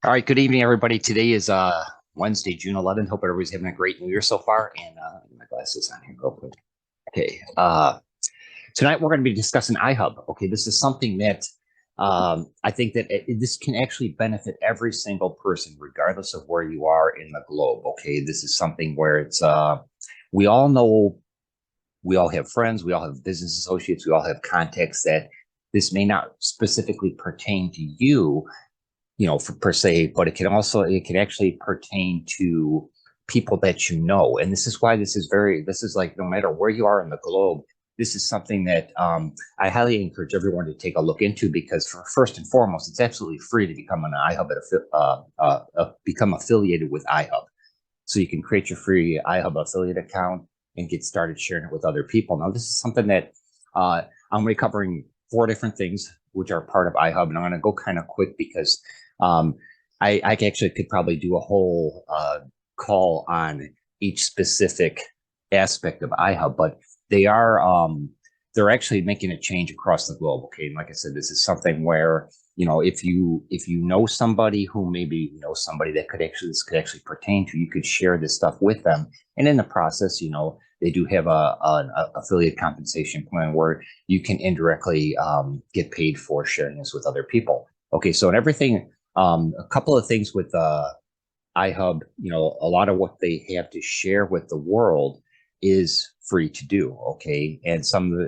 All right, good evening, everybody. Today is Wednesday, June 11th. Hope everybody's having a great New Year so far. And my glasses on here real quick. Okay. Tonight we're going to be discussing iHub. Okay, this is something that I think that this can actually benefit every single person, regardless of where you are in the globe. Okay, this is something where it's we all know, we all have friends, we all have business associates, we all have contacts that this may not specifically pertain to you, per se, but it can actually pertain to people that you know. And this is why this is like, no matter where you are in the globe, this is something that I highly encourage everyone to take a look into, because first and foremost, it's absolutely free to become an iHub, become affiliated with iHub. So you can create your free iHub affiliate account and get started sharing it with other people. Now, this is something that I'm going to be covering four different things, which are part of iHub. And I'm going to go kind of quick because um, I actually could probably do a whole call on each specific aspect of iHub, but they are they're actually making a change across the globe. Okay, and like I said, this is something where, if you know somebody who maybe knows somebody that this could actually pertain to, you could share this stuff with them, and in the process, they do have an affiliate compensation plan where you can indirectly get paid for sharing this with other people. Okay, so in everything, a couple of things with iHub, a lot of what they have to share with the world is free to do. Okay. And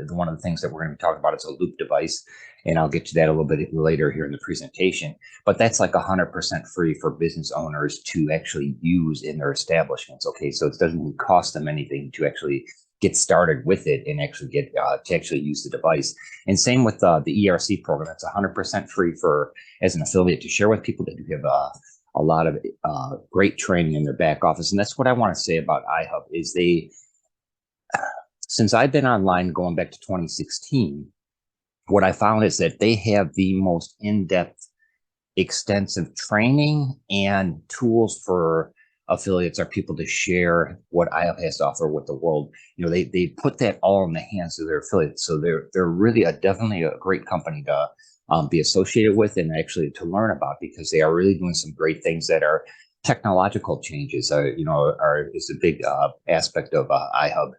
one of the things that we're going to be talking about is a loop device. And I'll get to that a little bit later here in the presentation. But that's like 100% free for business owners to actually use in their establishments. Okay. So it doesn't cost them anything to actually get started with it and actually get to actually use the device. And same with the ERC program. That's 100% free for as an affiliate to share with people that do have a lot of great training in their back office. And that's what I want to say about iHub is since I've been online going back to 2016, what I found is that they have the most in-depth, extensive training and tools for affiliates or people to share what iHub has to offer with the world. They put that all in the hands of their affiliates. So they're really definitely a great company to be associated with and actually to learn about, because they are really doing some great things that are technological changes. Is a big aspect of iHub.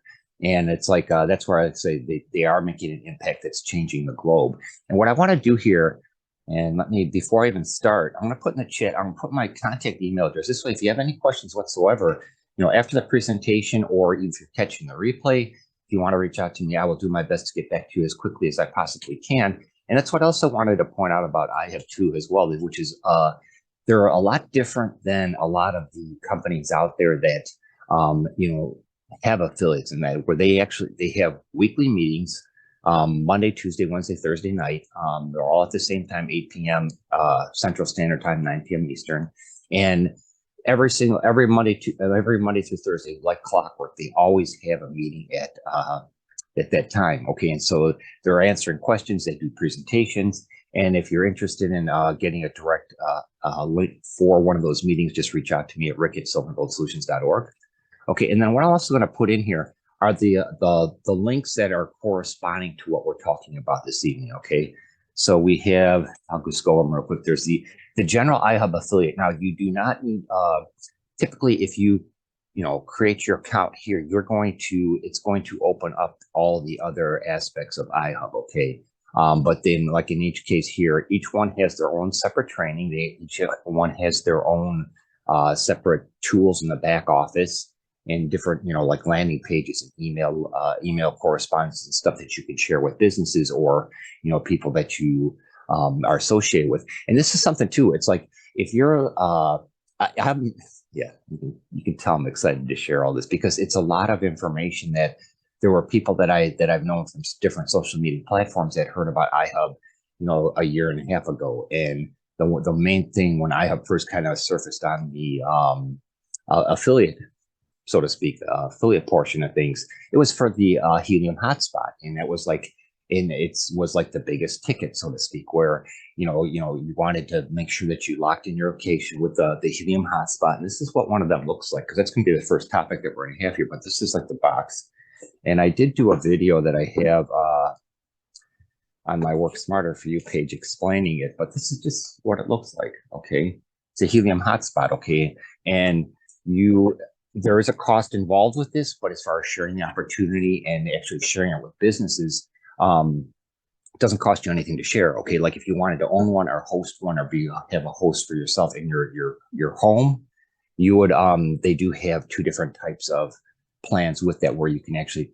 And it's like that's where I'd say they are making an impact that's changing the globe. And what I want to do here, and before I even start, I'm going to put in the chat, I'm going to put my contact email address. This way, if you have any questions whatsoever, after the presentation, or if you're catching the replay, if you want to reach out to me, I will do my best to get back to you as quickly as I possibly can. And that's what I also wanted to point out about iHub too, as well, which is they're a lot different than a lot of the companies out there that, have affiliates in that, where they have weekly meetings, Monday, Tuesday, Wednesday, Thursday night. They're all at the same time, 8 p.m. Central Standard Time, 9 p.m. Eastern. And every Monday through Thursday, like clockwork, they always have a meeting at that time. Okay. And so they're answering questions, they do presentations. And if you're interested in getting a direct link for one of those meetings, just reach out to me at rick@silvergoldsolutions.org. Okay. And then what I'm also going to put in here are the links that are corresponding to what we're talking about this evening. Okay. So we have, I'll just go over real quick. There's the general iHub affiliate. Now, you do not need, typically, if you create your account here, it's going to open up all the other aspects of iHub. Okay. But then, like in each case here, each one has their own separate training. Each one has their own separate tools in the back office, and different, like landing pages and email correspondence and stuff that you can share with businesses or, people that you are associated with. And this is something too. It's like, if you're, yeah, you can tell I'm excited to share all this, because it's a lot of information that there were people that I've known from different social media platforms that heard about iHub, a year and a half ago. And the main thing when iHub first kind of surfaced on the affiliate, so to speak, affiliate portion of things, it was for the helium hotspot, and that was like, was like the biggest ticket, so to speak, where you wanted to make sure that you locked in your location with the helium hotspot. And this is what one of them looks like, because that's going to be the first topic that we're going to have here. But this is like the box, and I did do a video that I have on my Work Smarter for You page explaining it. But this is just what it looks like. Okay. it's a helium hotspot, okay? And there is a cost involved with this, but as far as sharing the opportunity and actually sharing it with businesses, it doesn't cost you anything to share. Okay, like if you wanted to own one or host one or have a host for yourself in your home, you would they do have two different types of plans with that where you can actually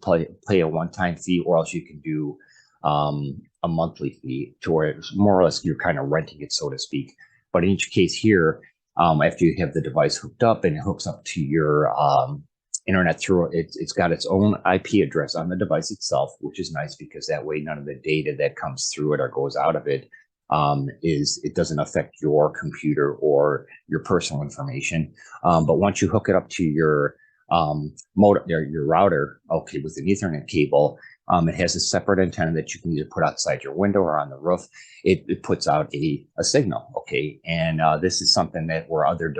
pay a one-time fee, or else you can do a monthly fee to where it's more or less you're kind of renting it, so to speak. But in each case here, after you have the device hooked up and it hooks up to your internet through it, it's got its own IP address on the device itself, which is nice because that way none of the data that comes through it or goes out of it it doesn't affect your computer or your personal information. But once you hook it up to your modem, your router, okay, with an Ethernet cable, it has a separate antenna that you can either put outside your window or on the roof. It puts out a signal, okay, and this is something that where other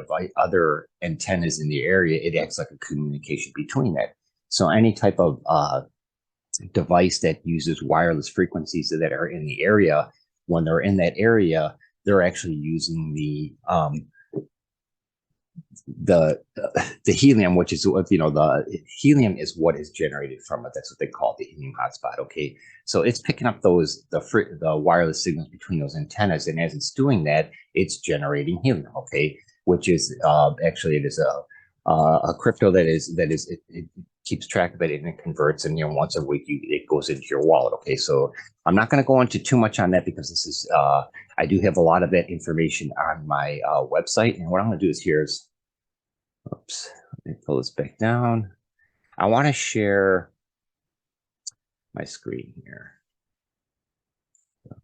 antennas in the area, it acts like a communication between that. So any type of device that uses wireless frequencies that are in the area, when they're in that area, they're actually using the helium, which is what, the helium is what is generated from it. That's what they call the helium hotspot. Okay, so it's picking up the wireless signals between those antennas, and as it's doing that, it's generating helium. Okay, which is actually it is a crypto that it keeps track of it and it converts, and once a week it goes into your wallet. Okay, so I'm not going to go into too much on that because this is I do have a lot of that information on my website, and what I'm going to do is oops, let me pull this back down. I want to share my screen here.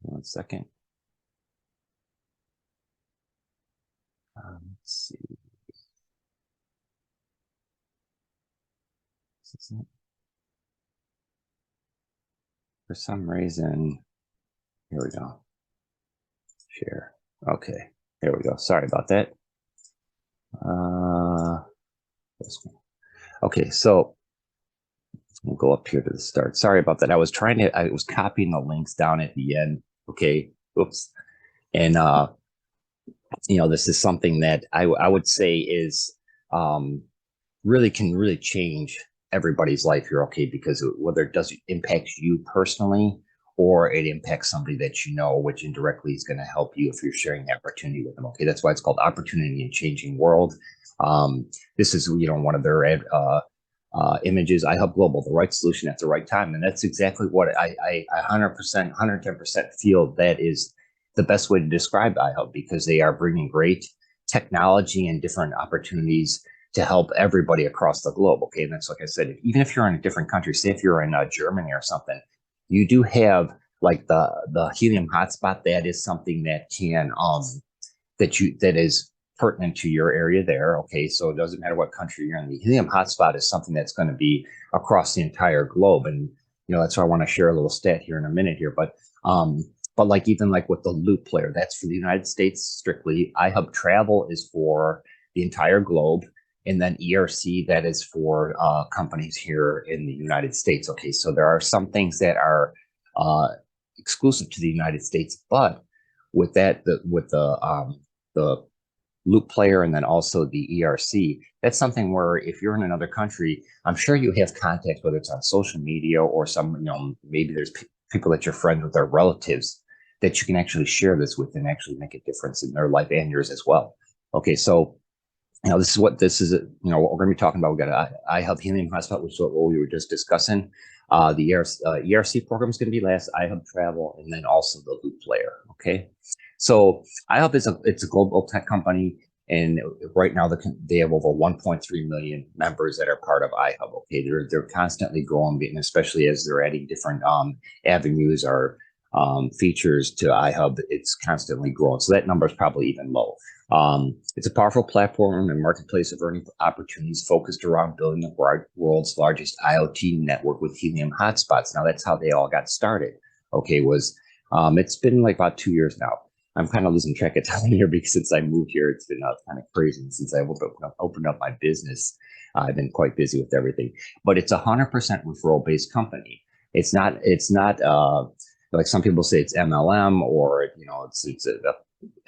One second. Let's see. For some reason, here we go. Share. Okay, there we go. Sorry about that. Okay, so we'll go up here to the start. Sorry about that. I was copying the links down at the end. Okay, oops. And this is something that I would say is really can really change everybody's life here. Okay, because whether it does impact you personally or it impacts somebody that you know, which indirectly is going to help you if you're sharing the opportunity with them. Okay, that's why it's called Opportunity in Changing World. This is one of their images, iHub Global, the right solution at the right time, and that's exactly what I 100%, 110% feel that is the best way to describe iHub, because they are bringing great technology and different opportunities to help everybody across the globe. Okay, and that's like I said, even if you're in a different country, say if you're in Germany or something, you do have like the helium hotspot. That is something that can that is pertinent to your area there. Okay, so it doesn't matter what country you're in. The helium hotspot is something that's going to be across the entire globe, and that's why I want to share a little stat here in a minute here. But like even like with the Loop player, that's for the United States strictly. iHub Travel is for the entire globe. And then ERC, that is for companies here in the United States. Okay, so there are some things that are exclusive to the United States, but with that, with the Loop player and then also the ERC, that's something where if you're in another country, I'm sure you have contacts, whether it's on social media or maybe there's people that you're friends with or relatives that you can actually share this with and actually make a difference in their life and yours as well. Okay, so this is what what we're going to be talking about. We got iHub Helium Hotspot, which is what we were just discussing. The ERC program is going to be last, iHub Travel, and then also the Loop player. Okay, so iHub it's a global tech company, and right now they have over 1.3 million members that are part of iHub. Okay, they're constantly growing, and especially as they're adding different avenues or features to iHub, it's constantly growing. So that number is probably even low. It's a powerful platform and marketplace of earning opportunities focused around building the world's largest IoT network with helium hotspots. Now, that's how they all got started. Okay, it's been like about 2 years now. I'm kind of losing track of time here because since I moved here, it's been kind of crazy. Since I opened up my business, I've been quite busy with everything. But it's 100% referral-based company. It's not like some people say it's MLM or it's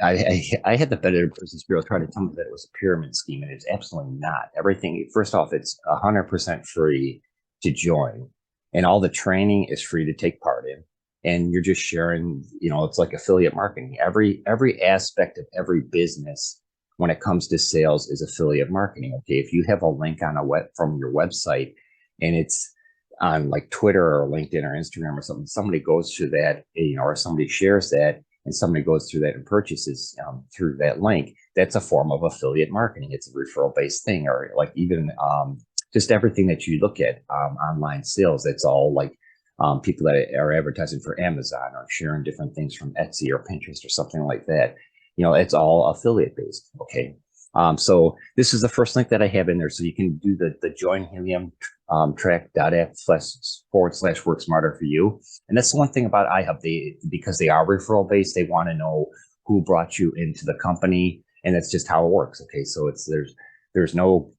I had the Better Business Bureau try to tell me that it was a pyramid scheme, and it's absolutely not. Everything, first off, it's 100% free to join, and all the training is free to take part in. And you're just sharing, it's like affiliate marketing. Every aspect of every business when it comes to sales is affiliate marketing. Okay, if you have a link on a web from your website, and it's on like Twitter or LinkedIn or Instagram or something, somebody goes to that, or somebody shares that, and somebody goes through that and purchases through that link, that's a form of affiliate marketing. It's a referral based thing, or like even just everything that you look at online sales. That's all like people that are advertising for Amazon or sharing different things from Etsy or Pinterest or something like that. It's all affiliate based. Okay. So this is the first link that I have in there. So you can do the join Helium track.app//work smarter for you. And that's the one thing about iHub. Because they are referral based, they want to know who brought you into the company. And that's just how it works. Okay. So there's no,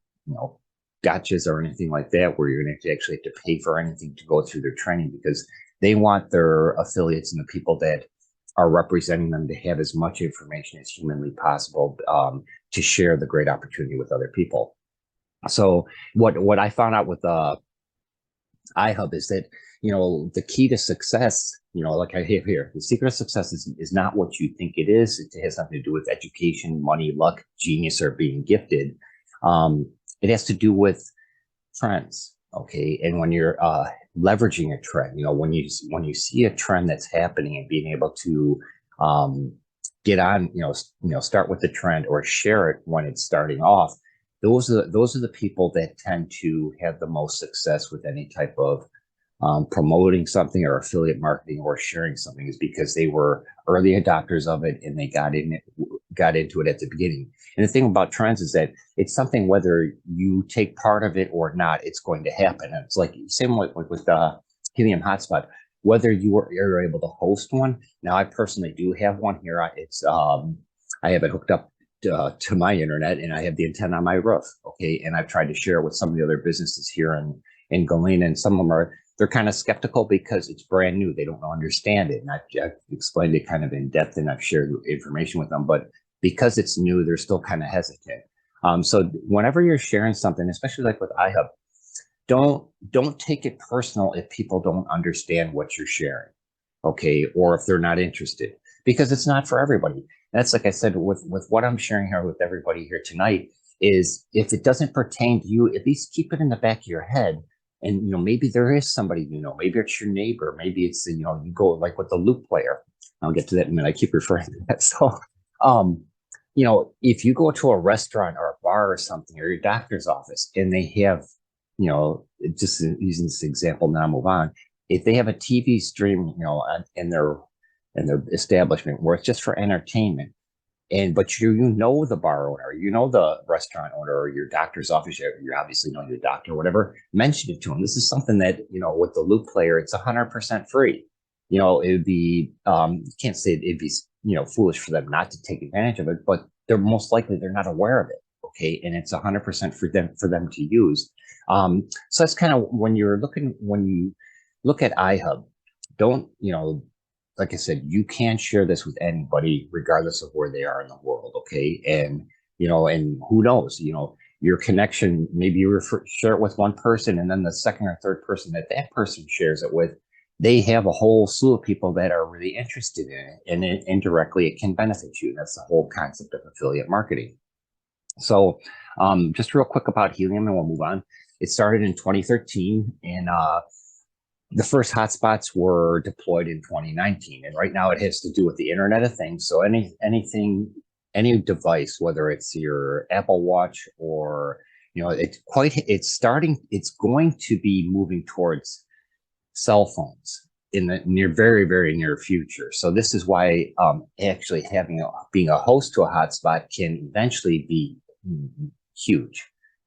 gotchas or anything like that where you're going to actually have to pay for anything to go through their training, because they want their affiliates and the people that are representing them to have as much information as humanly possible to share the great opportunity with other people. So what I found out with iHub is that, the key to success, like I have here, the secret of success is not what you think it is. It has nothing to do with education, money, luck, genius, or being gifted. It has to do with trends. Okay. And when you're leveraging a trend, when you see a trend that's happening and being able to get on, start with the trend or share it when it's starting off, those are the people that tend to have the most success with any type of promoting something or affiliate marketing or sharing something, is because they were early adopters of it and they got into it at the beginning. And the thing about trends is that it's something, whether you take part of it or not, it's going to happen. And it's like same with Helium Hotspot, whether you're able to host one. Now, I personally do have one here. I have it hooked up to my internet, and I have the antenna on my roof. Okay. And I've tried to share it with some of the other businesses here in Galena, and some of them they're kind of skeptical because it's brand new. They don't understand it. And I've explained it kind of in depth, and I've shared information with them, but because it's new, they're still kind of hesitant. So whenever you're sharing something, especially like with iHub, don't take it personal if people don't understand what you're sharing, okay, or if they're not interested, because it's not for everybody. That's, like I said, with what I'm sharing here with everybody here tonight, is if it doesn't pertain to you, at least keep it in the back of your head. And maybe there is somebody, maybe it's your neighbor, maybe it's you go like with the loop player. I'll get to that in a minute. I keep referring to that. So if you go to a restaurant or a bar or something, or your doctor's office, and they have, just using this example, now I'll move on. If they have a TV stream, in their establishment where it's just for entertainment, but the bar owner, the restaurant owner, or your doctor's office, you obviously know your doctor or whatever, mention it to them. This is something that, with the loop player, it's 100% free. It would be, you can't say it'd be, foolish for them not to take advantage of it, but they're most likely, they're not aware of it. Okay. And it's 100% for them to use. So that's kind of when you look at iHub, don't, like I said, you can share this with anybody, regardless of where they are in the world. Okay. And, and who knows, your connection, maybe you share it with one person, and then the second or third person that person shares it with, they have a whole slew of people that are really interested in it, and indirectly it can benefit you. That's the whole concept of affiliate marketing. So just real quick about Helium, and we'll move on. It started in 2013, and the first hotspots were deployed in 2019. And right now it has to do with the Internet of Things. So any device, whether it's your Apple Watch or, it's going to be moving towards cell phones in the very, very near future. So this is why actually being a host to a hotspot can eventually be huge.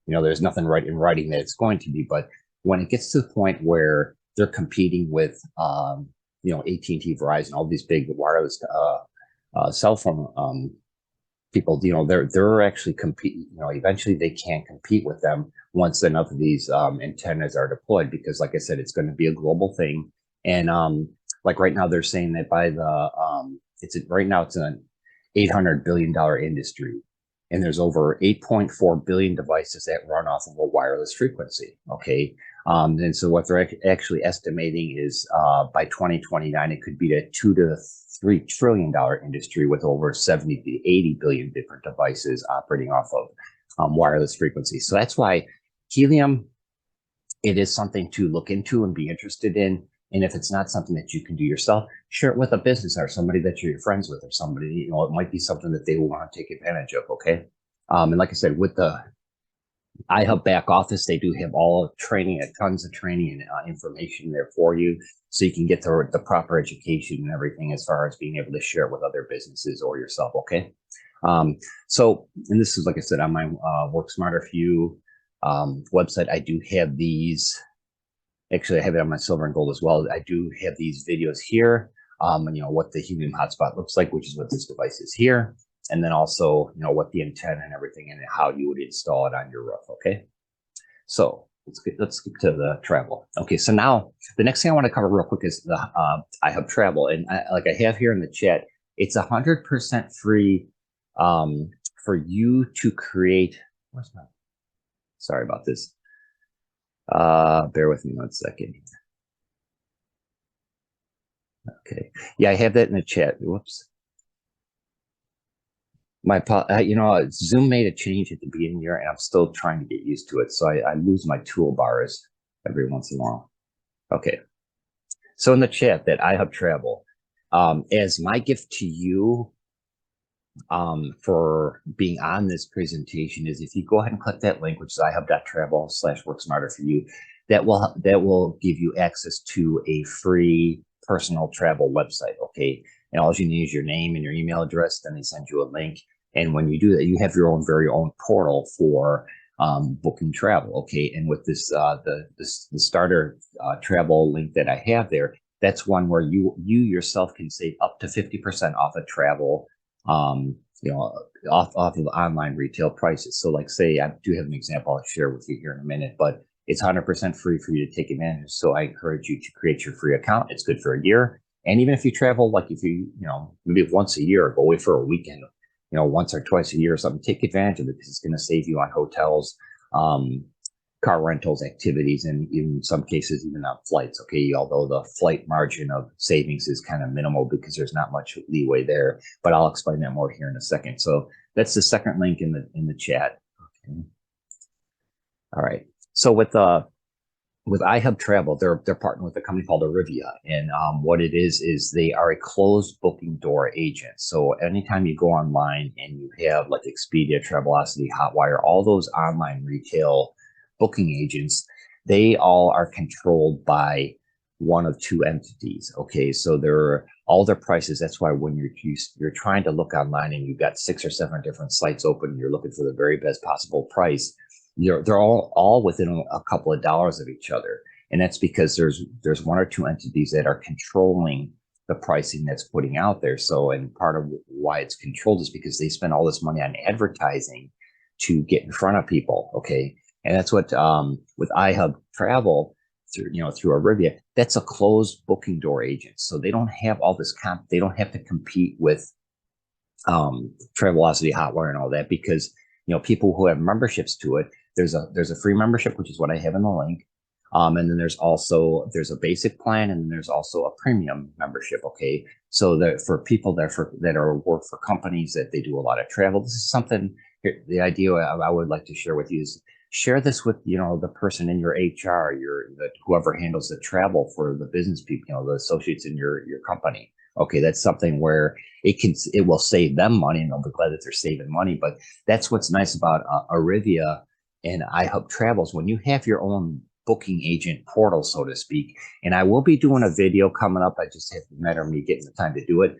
There's nothing in writing that it's going to be, but when it gets to the point where they're competing with AT&T, Verizon, all these big wireless cell phone people, they're actually competing. Eventually they can't compete with them once enough of these antennas are deployed, because, like I said, it's going to be a global thing. And like right now, they're saying that by the right now it's $800 billion industry. And there's over 8.4 billion devices that run off of a wireless frequency. Okay. And so what they're actually estimating is by 2029, it could be a $2 to $3 trillion industry with over 70 to 80 billion different devices operating off of wireless frequency. So that's why helium, it is something to look into and be interested in. And if it's not something that you can do yourself, share it with a business or somebody that you're friends with or somebody, you know, it might be something that they will want to take advantage of. Okay. And like I said, with the iHub back office, they do have all training, tons of training and information there for you. So you can get the proper education and everything as far as being able to share it with other businesses or yourself. Okay. So, and this is, like I said, on my Work Smarter For You website, I do have these. Actually, I have it on my silver and gold as well. I do have these videos here, and, you know, what the helium hotspot looks like, which is what this device is here. And then also, you know, what the antenna and everything and how you would install it on your roof. Okay. So let's skip to the travel. Okay. So now the next thing I want to cover real quick is the iHub travel. And like I have here in the chat, it's 100% free for you to create. Where's my, sorry about this. Bear with me 1 second. Okay. Yeah, I have that in the chat. Whoops. You know, Zoom made a change at the beginning of the year, and I'm still trying to get used to it. So I lose my toolbars every once in a while. Okay. So in the chat, that iHub travel, as my gift to you, for being on this presentation is if you go ahead and click that link, which is ihub.travel/worksmarterforyou, that will give you access to a free personal travel website. Okay. And all you need is your name and your email address. Then they send you a link. And when you do that, you have your own very own portal for booking travel. Okay. And with this, the starter travel link that I have there, that's one where you yourself can save up to 50% off a travel, you know, off of online retail prices. So like, say, I do have an example I'll share with you here in a minute, but it's 100% free for you to take advantage. So I encourage you to create your free account. It's good for a year. And even if you travel, like if you know, maybe once a year, go away for a weekend, you know, once or twice a year or something, take advantage of it because it's going to save you on hotels, car rentals, activities, and in some cases, even on flights. Okay. Although the flight margin of savings is kind of minimal because there's not much leeway there, but I'll explain that more here in a second. So that's the second link in the chat. Okay. All right. So with iHub Travel, they're partnered with a company called Arivia, and what it is they are a closed booking door agent. So anytime you go online and you have like Expedia, Travelocity, Hotwire, all those online retail booking agents, they all are controlled by one of two entities. Okay, so they're all their prices. That's why when you're trying to look online and you've got 6 or 7 different sites open, you're looking for the very best possible price. They're all within a couple of dollars of each other, and that's because there's 1 or 2 entities that are controlling the pricing that's putting out there. So, and part of why it's controlled is because they spend all this money on advertising to get in front of people. Okay, and that's what with iHub Travel through Arivia, that's a closed booking door agent. So they don't have all this they don't have to compete with Travelocity, Hotwire, and all that because, you know, people who have memberships to it. There's a free membership, which is what I have in the link. And then there's a basic plan, and then there's also a premium membership. Okay. So that for people that work for companies that they do a lot of travel, this is something, the idea I would like to share with you is share this with, you know, the person in your HR, whoever handles the travel for the business people, you know, the associates in your company. Okay, that's something where it will save them money, and they'll be glad that they're saving money. But that's what's nice about Arivia and iHub Travels, when you have your own booking agent portal, so to speak. And I will be doing a video coming up. I just have a matter of me getting the time to do it,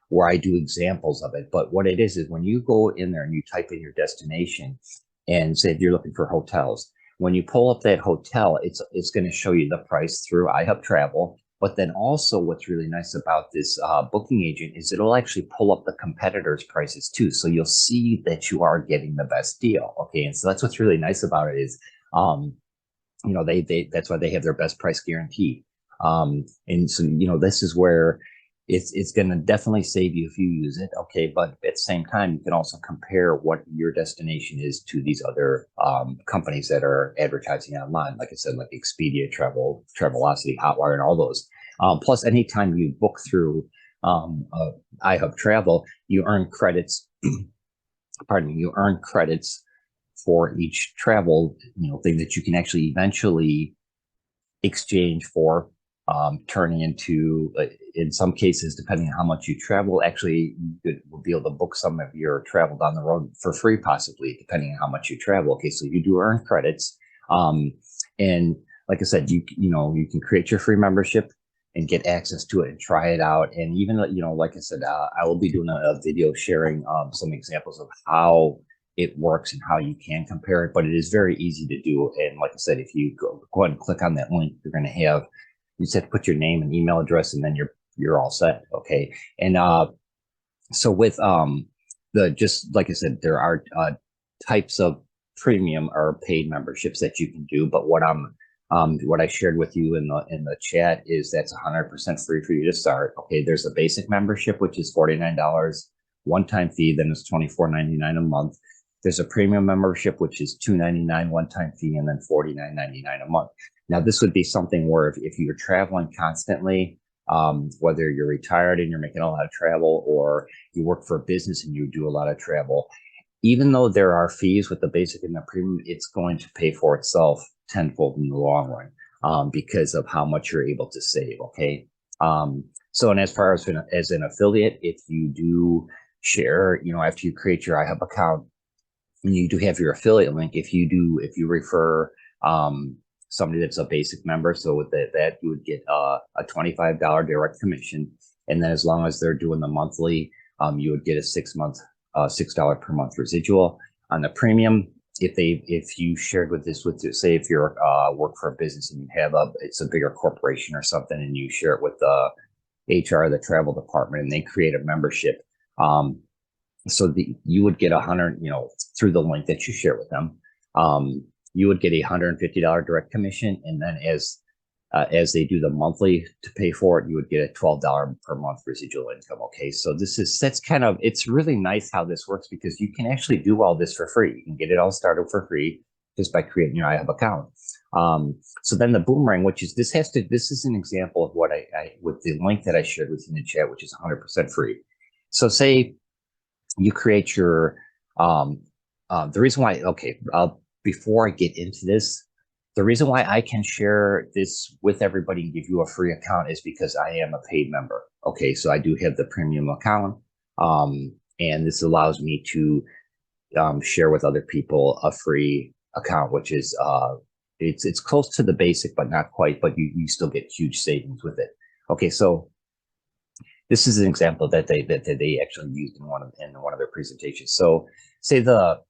where I do examples of it. But what it is when you go in there and you type in your destination and say if you're looking for hotels, when you pull up that hotel, it's going to show you the price through iHub Travel. But then also what's really nice about this booking agent is it'll actually pull up the competitors' prices too. So you'll see that you are getting the best deal. Okay. And so that's what's really nice about it is, you know, that's why they have their best price guarantee. And so, you know, this is where it's going to definitely save you if you use it. Okay, but at the same time, you can also compare what your destination is to these other companies that are advertising online. Like I said, like Expedia, Travelocity, Hotwire, and all those. Plus, anytime you book through iHub Travel, you earn credits. Pardon me, you earn credits for each travel, thing that you can actually eventually exchange for, turning into, in some cases, depending on how much you travel, actually you will be able to book some of your travel down the road for free, possibly, depending on how much you travel. Okay, so you do earn credits. And like I said, you can create your free membership and get access to it and try it out. And even, like I said, I will be doing a video sharing some examples of how it works and how you can compare it, but it is very easy to do. And like I said, if you go ahead and click on that link, you're going to have, you just have to put your name and email address, and then you're all set. Okay. And so with just like I said, there are types of premium or paid memberships that you can do, but what I shared with you in the chat is that's 100% free for you to start. Okay, there's a basic membership, which is $49 one-time fee, then it's $24.99 a month. There's a premium membership, which is $2.99 one-time fee, and then $49.99 a month. Now, this would be something where if you're traveling constantly, whether you're retired and you're making a lot of travel, or you work for a business and you do a lot of travel, even though there are fees with the basic and the premium, it's going to pay for itself tenfold in the long run, because of how much you're able to save. Okay. So, and as far as an affiliate, if you do share, after you create your iHub account, and you do have your affiliate link, if you refer somebody that's a basic member, so with that you would get a $25 direct commission, and then as long as they're doing the monthly, you would get a 6-month $6 per month residual. On the premium, if you shared say if you're work for a business and you have it's a bigger corporation or something, and you share it with the HR, the travel department, and they create a membership. So you would get 100, through the link that you share with them. You would get a $150 direct commission, and then as they do the monthly to pay for it, you would get a $12 per month residual income. Okay, so it's really nice how this works, because you can actually do all this for free. You can get it all started for free just by creating your iHub account. So then the boomerang, this is an example of what I with the link that I shared with you in the chat, which is 100% free. So say you create your the reason why, before I get into this, the reason why I can share this with everybody and give you a free account is because I am a paid member. Okay, so I do have the premium account, and this allows me to share with other people a free account, which is it's close to the basic, but not quite. But you still get huge savings with it. Okay, so this is an example that they actually used in one of their presentations. So say the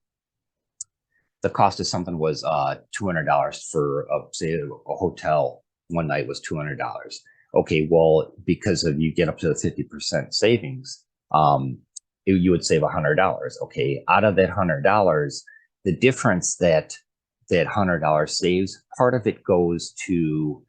cost of something was $200 for say a hotel one night was $200. Okay, well, because of you get up to the 50% savings, you would save $100. Okay, out of that $100, the difference that $100 saves, part of it goes to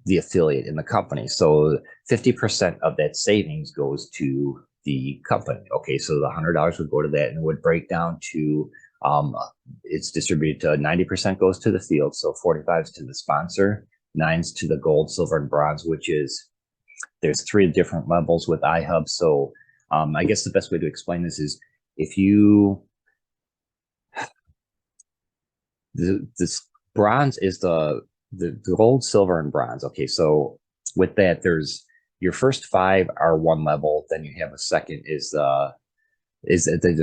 the affiliate in the company. So 50% of that savings goes to the company. Okay, so the $100 would go to that, and it would break down to it's distributed to 90% goes to the field, so 45's to the sponsor, 9's to the gold, silver, and bronze, which is there's 3 different levels with iHub. So I guess the best way to explain this is if you this bronze is the gold, silver, and bronze. Okay, so with that, there's your first 5 are one level, then you have a second is the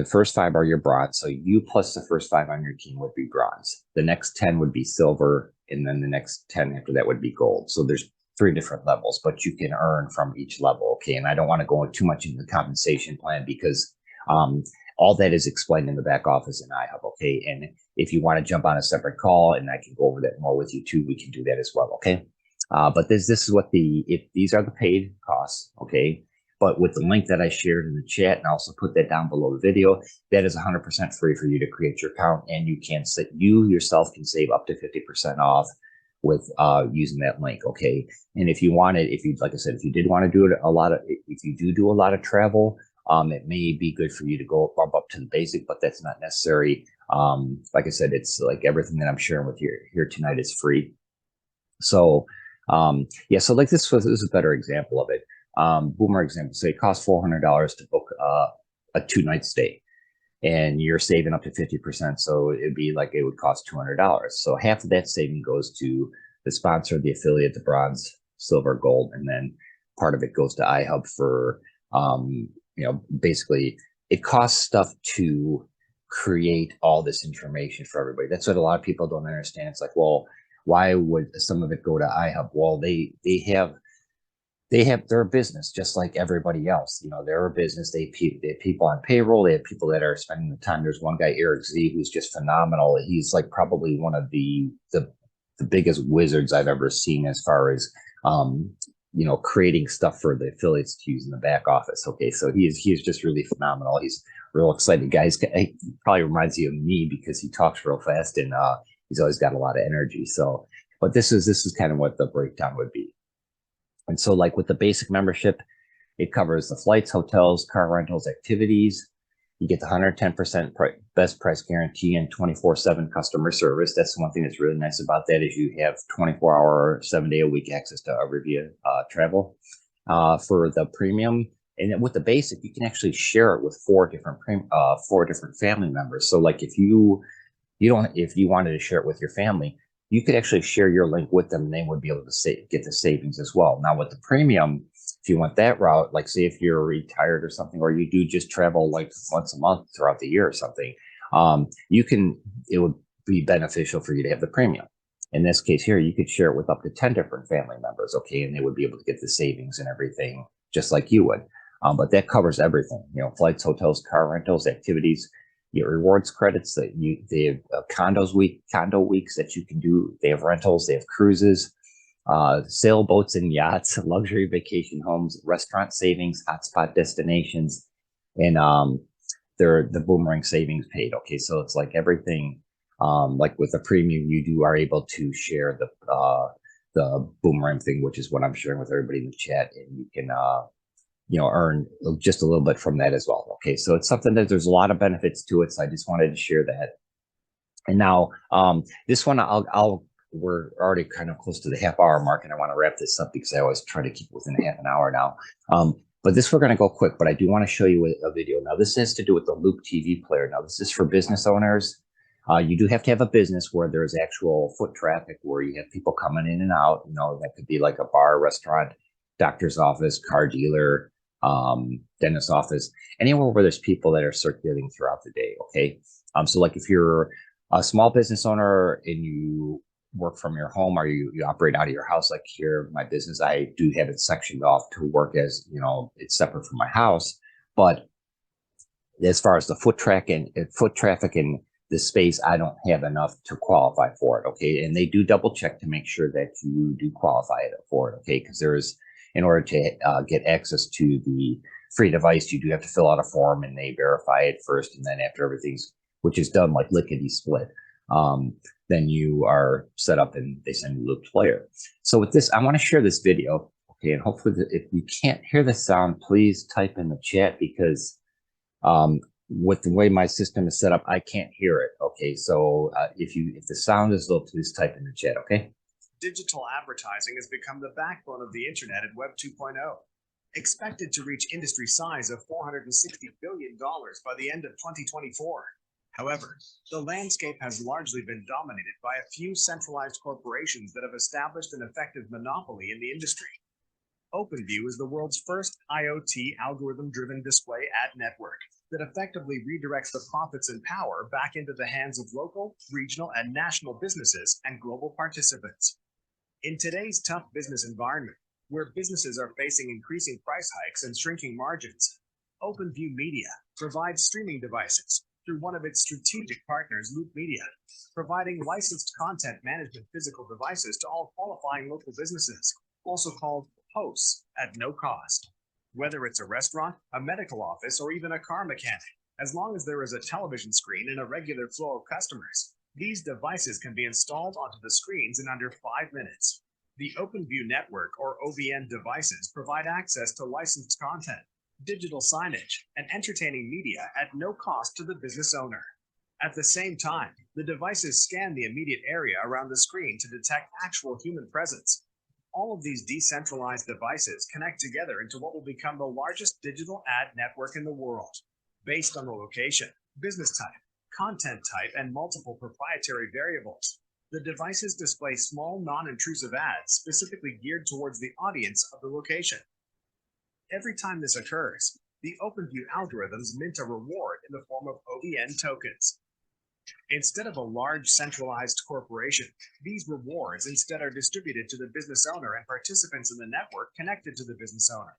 first 5 are your bronze. So you plus the first 5 on your team would be bronze. The next 10 would be silver, and then the next 10 after that would be gold. So there's 3 different levels, but you can earn from each level. Okay, and I don't want to go too much into the compensation plan, because all that is explained in the back office in iHub. Okay, and if you want to jump on a separate call and I can go over that more with you too, we can do that as well. Okay, but this is what these are the paid costs. Okay. But with the link that I shared in the chat, and I also put that down below the video, that is 100% free for you to create your account, and you yourself can save up to 50% off with using that link. Okay. And if you wanted, if you, like I said, if you did want to do it if you do a lot of travel, it may be good for you to go bump up to the basic, but that's not necessary. Like I said, it's like everything that I'm sharing with you here tonight is free. So, yeah, so like this is a better example of it. Boomer example, say it costs $400 to book a 2-night stay, and you're saving up to 50%. So it'd be like it would cost $200. So half of that saving goes to the sponsor, the affiliate, the bronze, silver, gold, and then part of it goes to iHub for, basically it costs stuff to create all this information for everybody. That's what a lot of people don't understand. It's like, well, why would some of it go to iHub? Well, they're a business just like everybody else. They're a business. They have people on payroll. They have people that are spending the time. There's one guy, Eric Z, who's just phenomenal. He's like probably one of the biggest wizards I've ever seen as far as creating stuff for the affiliates to use in the back office. Okay, so he is just really phenomenal. He's real excited, guys. He probably reminds you of me because he talks real fast and he's always got a lot of energy. So, but this is kind of what the breakdown would be. And so like with the basic membership, it covers the flights, hotels, car rentals, activities. You get the 110% best price guarantee and 24/7 customer service. That's one thing that's really nice about that is you have 24-hour, 7-day-a-week access to Riviera travel. For the premium, and then with the basic, you can actually share it with four different family members. So like if you wanted to share it with your family, you could actually share your link with them and they would be able to get the savings as well. Now with the premium, if you went that route, like say if you're retired or something, or you do just travel like once a month throughout the year or something, it would be beneficial for you to have the premium. In this case here, you could share it with up to 10 different family members, okay? And they would be able to get the savings and everything just like you would. But that covers everything, flights, hotels, car rentals, activities. Your rewards credits they have condo weeks that you can do. They have rentals, they have cruises, sailboats and yachts, luxury vacation homes, restaurant savings, hotspot destinations, and they're the boomerang savings paid. Okay, so it's like everything. Like with the premium, you are able to share the boomerang thing, which is what I'm sharing with everybody in the chat, and you can earn just a little bit from that as well. Okay, so it's something that there's a lot of benefits to it. So I just wanted to share that. And now this one, we're already kind of close to the half-hour mark, and I want to wrap this up because I always try to keep within half an hour now. But this we're going to go quick, but I do want to show you a video. Now this has to do with the Loop TV player. Now this is for business owners. You do have to have a business where there's actual foot traffic, where you have people coming in and out. That could be like a bar, restaurant, doctor's office, car dealer, dentist office, anywhere where there's people that are circulating throughout the day. Okay. So like if you're a small business owner and you work from your home, or you operate out of your house, like here, my business, I do have it sectioned off to work as, it's separate from my house. But as far as the foot traffic and the space, I don't have enough to qualify for it. Okay. And they do double check to make sure that you do qualify for it. Okay. Because in order to get access to the free device, you do have to fill out a form and they verify it first. And then after everything's, which is done like lickety split, then you are set up and they send you Loop player. So with this, I want to share this video. Okay. And hopefully if you can't hear the sound, please type in the chat, because with the way my system is set up, I can't hear it. Okay. So if the sound is low, please type in the chat. Okay. Digital advertising has become the backbone of the internet and Web 2.0, expected to reach industry size of $460 billion by the end of 2024. However, the landscape has largely been dominated by a few centralized corporations that have established an effective monopoly in the industry. OpenView is the world's first IoT algorithm-driven display ad network that effectively redirects the profits and power back into the hands of local, regional, and national businesses and global participants. In today's tough business environment, where businesses are facing increasing price hikes and shrinking margins, OpenView Media provides streaming devices through one of its strategic partners, Loop Media, providing licensed content management physical devices to all qualifying local businesses, also called hosts, at no cost. Whether it's a restaurant, a medical office, or even a car mechanic, as long as there is a television screen and a regular flow of customers, These devices can be installed onto the screens in under 5 minutes. The OpenView network, or OVN devices, provide access to licensed content, digital signage, and entertaining media at no cost to the business owner. At the same time, the devices scan the immediate area around the screen to detect actual human presence. All of these decentralized devices connect together into what will become the largest digital ad network in the world, based on the location, business type, content type, and multiple proprietary variables. The devices display small, non-intrusive ads specifically geared towards the audience of the location. Every time this occurs, the OpenView algorithms mint a reward in the form of OVN tokens. Instead of a large centralized corporation, these rewards instead are distributed to the business owner and participants in the network connected to the business owner.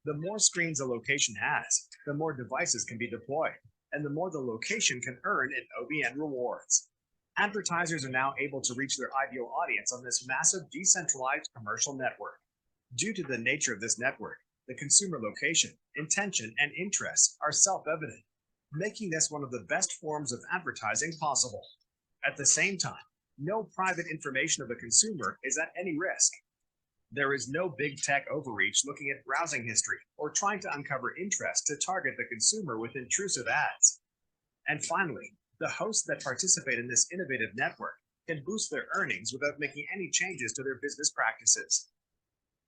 The more screens a location has, the more devices can be deployed, and the more the location can earn in OVN rewards. Advertisers are now able to reach their ideal audience on this massive decentralized commercial network. Due to the nature of this network, the consumer location, intention, and interests are self-evident, making this one of the best forms of advertising possible. At the same time, no private information of a consumer is at any risk. There is no big tech overreach looking at browsing history or trying to uncover interest to target the consumer with intrusive ads. And finally, the hosts that participate in this innovative network can boost their earnings without making any changes to their business practices.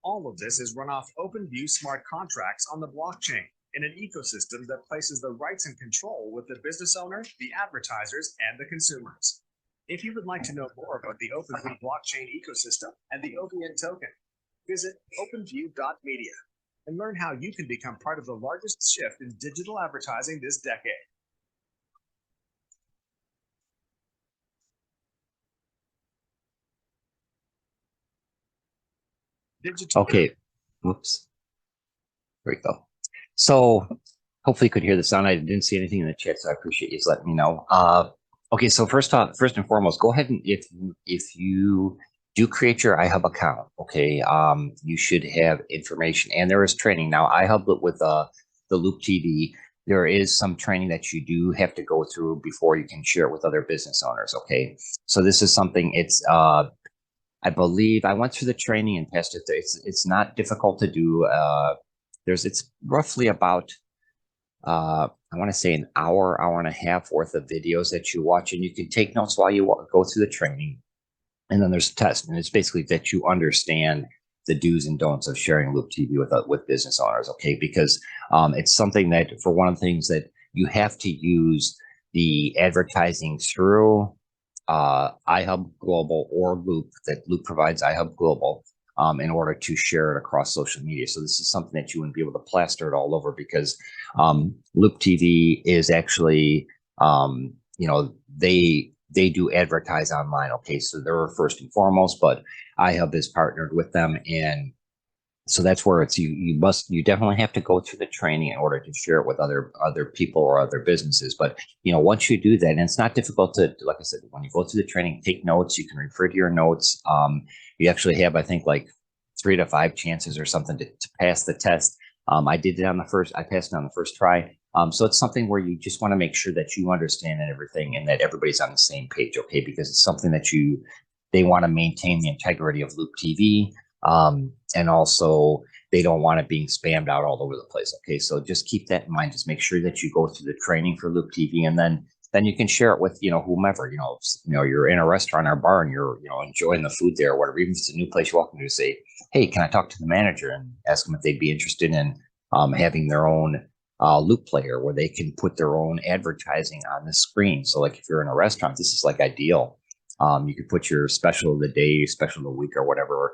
All of this is run off OpenView smart contracts on the blockchain in an ecosystem that places the rights and control with the business owner, the advertisers, and the consumers. If you would like to know more about the OpenView blockchain ecosystem and the OVN token, visit openview.media and learn how you can become part of the largest shift in digital advertising this decade. Okay. Whoops. There we go. So hopefully you could hear the sound. I didn't see anything in the chat, so I appreciate you letting me know. Okay, so first and foremost, go ahead and if you do create your iHub account, okay, you should have information, and there is training now. iHub with the Loop TV, there is some training that you do have to go through before you can share it with other business owners. Okay, so this is something. It's I believe I went through the training and tested it. It's not difficult to do. It's roughly about I want to say an hour and a half worth of videos that you watch, and you can take notes while you go through the training. And then there's a test, and it's basically that you understand the do's and don'ts of sharing Loop TV with business owners. Okay, because it's something that, for one of the things that you have to use the advertising through iHub Global or Loop, that Loop provides iHub Global in order to share it across social media. So this is something that you wouldn't be able to plaster it all over, because Loop TV is actually, they do advertise online. Okay, so they're first and foremost, but iHub is partnered with them, and so that's where it's you definitely have to go through the training in order to share it with other people or other businesses. But once you do that, and it's not difficult to, like I said, when you go through the training, take notes. You can refer to your notes. You actually have, I think, like 3 to 5 chances or something to pass the test. I did it on the first. I passed it on the first try. So it's something where you just want to make sure that you understand and everything, and that everybody's on the same page. Okay, because it's something that they want to maintain the integrity of Loop TV. And also they don't want it being spammed out all over the place. Okay, so just keep that in mind. Just make sure that you go through the training for Loop TV, and then you can share it with whomever. You're in a restaurant or bar and you're enjoying the food there or whatever. Even if it's a new place you walk into, say, hey, can I talk to the manager, and ask them if they'd be interested in having their own Loop player where they can put their own advertising on the screen. So like if you're in a restaurant, this is like ideal. You could put your special of the day, special of the week, or whatever.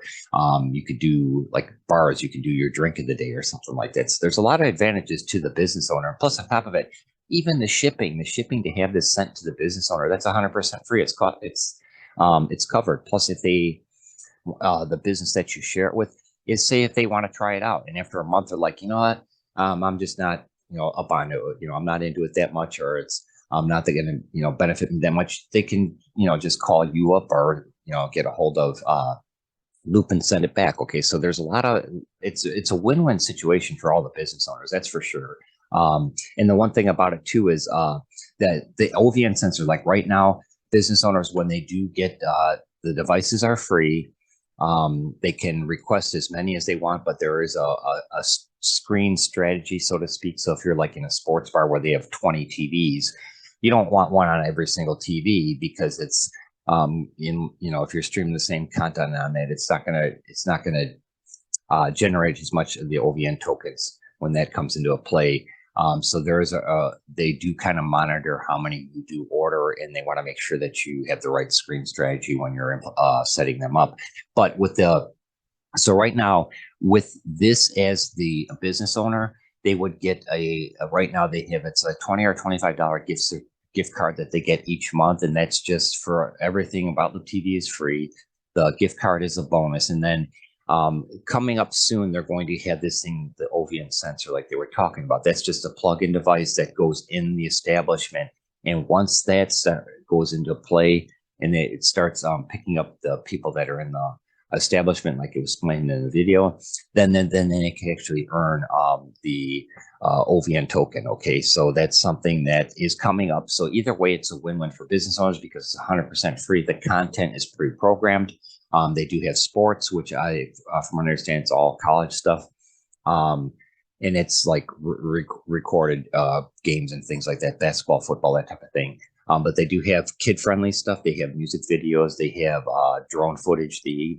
You could do, like bars, you could do your drink of the day or something like that. So there's a lot of advantages to the business owner. Plus, on top of it, even the shipping to have this sent to the business owner, that's 100% free. It's covered. Plus, if the business that you share it with is, say, if they want to try it out, and after a month they're like, you know what, I'm just not up on it. I'm not into it that much, or it's not going to benefit them that much. They can just call you up, or get a hold of Loop and send it back. Okay, so there's a lot of it's a win-win situation for all the business owners, that's for sure. And the one thing about it too is that the OVN sensor, like right now, business owners, when they do get the devices are free. They can request as many as they want, but there is a screen strategy, so to speak. So if you're like in a sports bar where they have 20 TVs, you don't want one on every single TV because it's if you're streaming the same content on it, it's not gonna generate as much of the OVN tokens when that comes into a play. So there's they do kind of monitor how many you do order, and they want to make sure that you have the right screen strategy when you're setting them up. But so right now with this as the business owner, they would get right now they have, it's a $20 or $25 gift card that they get each month, and that's just for everything about the TV is free. The gift card is a bonus, and then coming up soon, they're going to have this thing, the OVN sensor, like they were talking about. That's just a plug-in device that goes in the establishment. And once that goes into play and it starts picking up the people that are in the establishment, like it was explained in the video, then it can actually earn the OVN token. Okay, so that's something that is coming up. So either way, it's a win-win for business owners because it's 100% free. The content is pre-programmed. They do have sports, which from what I understand, it's all college stuff. And it's like recorded games and things like that, basketball, football, that type of thing. But they do have kid-friendly stuff. They have music videos. They have drone footage. They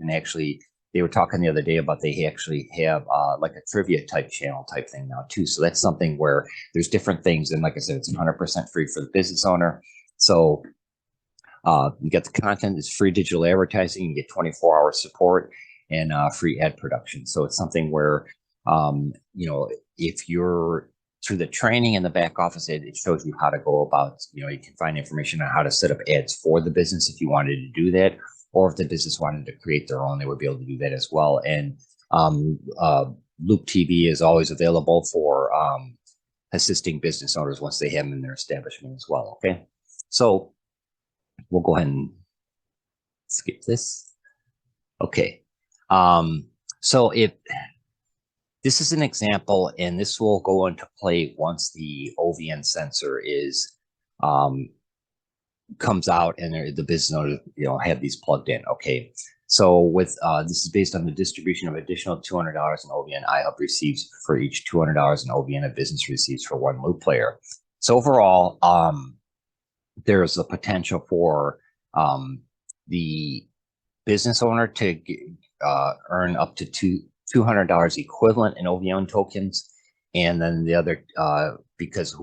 were talking the other day about they actually have like a trivia type channel type thing now too. So that's something where there's different things. And like I said, it's 100% free for the business owner. So you get the content, it's free digital advertising, you get 24-hour support and free ad production. So it's something where, if you're through the training in the back office, it shows you how to go about, you can find information on how to set up ads for the business if you wanted to do that, or if the business wanted to create their own, they would be able to do that as well. And Loop TV is always available for assisting business owners once they have them in their establishment as well. Okay, so we'll go ahead and skip this. Okay. So this is an example, and this will go into play once the OVN sensor comes out and the business owner, have these plugged in. Okay. So with this is based on the distribution of additional $200 in OVN iHub receives for each $200 in OVN a business receives for one Loop player. So overall, there's a potential for the business owner to earn up to $200 equivalent in OVN tokens, and then the other because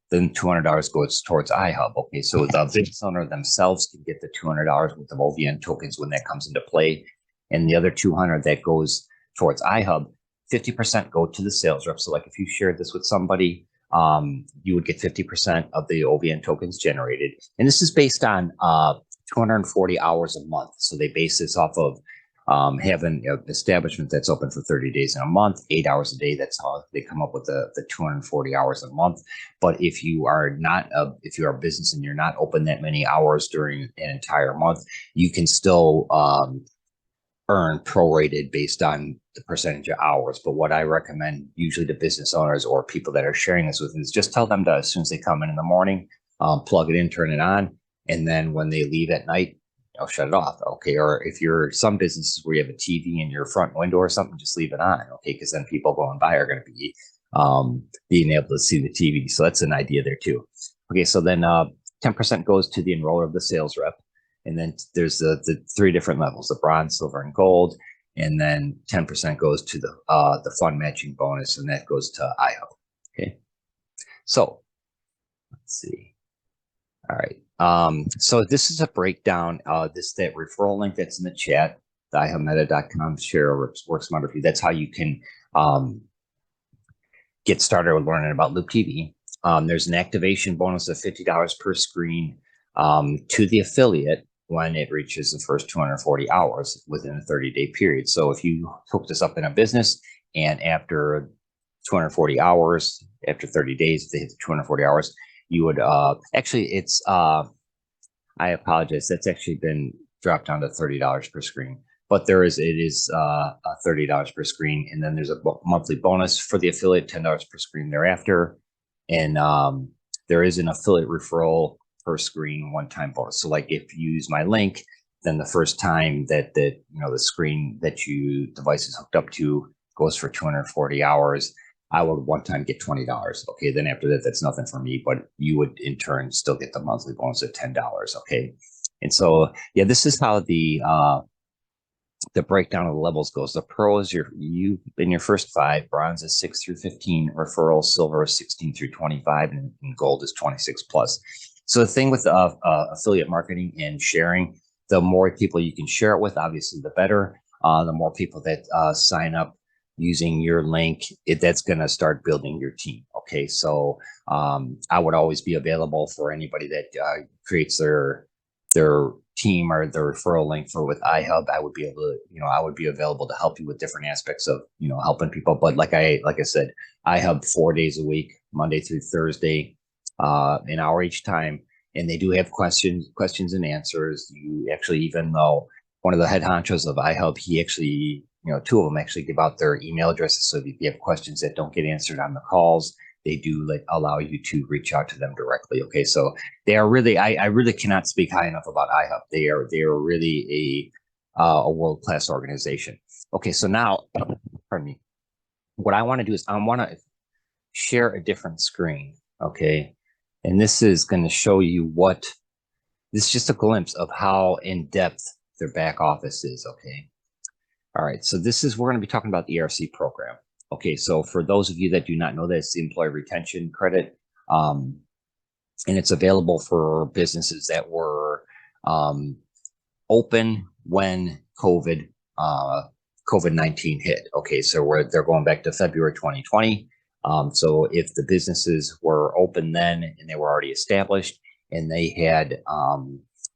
then $200 goes towards iHub. Okay, so the business owner themselves can get the $200 worth of OVN tokens when that comes into play, and the other $200 that goes towards iHub, 50% go to the sales rep. So like if you shared this with somebody, you would get 50% of the OVN tokens generated. And this is based on 240 hours a month. So they base this off of having an establishment that's open for 30 days in a month, 8 hours a day. That's how they come up with the 240 hours a month. But if you are a business and you're not open that many hours during an entire month, you can still earn prorated based on the percentage of hours. But what I recommend usually to business owners or people that are sharing this with is just tell them to, as soon as they come in the morning, plug it in, turn it on, and then when they leave at night, shut it off. Okay. Or if you're some businesses where you have a TV in your front window or something, just leave it on. Okay. Because then people going by are going to be being able to see the TV. So that's an idea there too. Okay. So then 10% goes to the enroller of the sales rep. And then there's the three different levels, the bronze, silver, and gold. And then 10% goes to the fund matching bonus, and that goes to iHub. Okay. So let's see. All right. So this is a breakdown. That referral link that's in the chat, the iHubMeta.com share works smarter for you. That's how you can get started with learning about Loop TV. There's an activation bonus of $50 per screen to the affiliate when it reaches the first 240 hours within a 30-day period. So if you hook this up in a business and after 240 hours, after 30 days, if they hit the 240 hours, you would I apologize. That's actually been dropped down to $30 per screen, but it is $30 per screen. And then there's a monthly bonus for the affiliate, $10 per screen thereafter. And there is an affiliate referral per screen, one-time bonus. So like if you use my link, then the first time that the screen that you device is hooked up to goes for 240 hours, I would one time get $20. Okay, then after that, that's nothing for me, but you would in turn still get the monthly bonus at $10. Okay, and so yeah, this is how the breakdown of the levels goes. The pro is you in your first 5, bronze is 6 through 15, referral, silver is 16 through 25, and gold is 26 plus. So the thing with affiliate marketing and sharing, the more people you can share it with, obviously the better. The more people that sign up using your link, that's going to start building your team. Okay, so I would always be available for anybody that creates their team or the referral link for with iHub. I would be able to, I would be available to help you with different aspects of, helping people. But like I said, iHub 4 days a week, Monday through Thursday, an hour each time. And they do have questions and answers. You actually, even though one of the head honchos of iHub, he actually, 2 of them actually give out their email addresses. So if you have questions that don't get answered on the calls, they do allow you to reach out to them directly. Okay, so they are really, I really cannot speak high enough about iHub. They are really a world-class organization. Okay, so now, pardon me. What I want to do is I want to share a different screen. Okay, and this is going to show you this is just a glimpse of how in depth their back office is. Okay, all right. So we're going to be talking about the ERC program. Okay, so for those of you that do not know, that it's the employee retention credit, and it's available for businesses that were open when COVID-19 hit. Okay, so they're going back to February 2020. So if the businesses were open then and they were already established, and they had,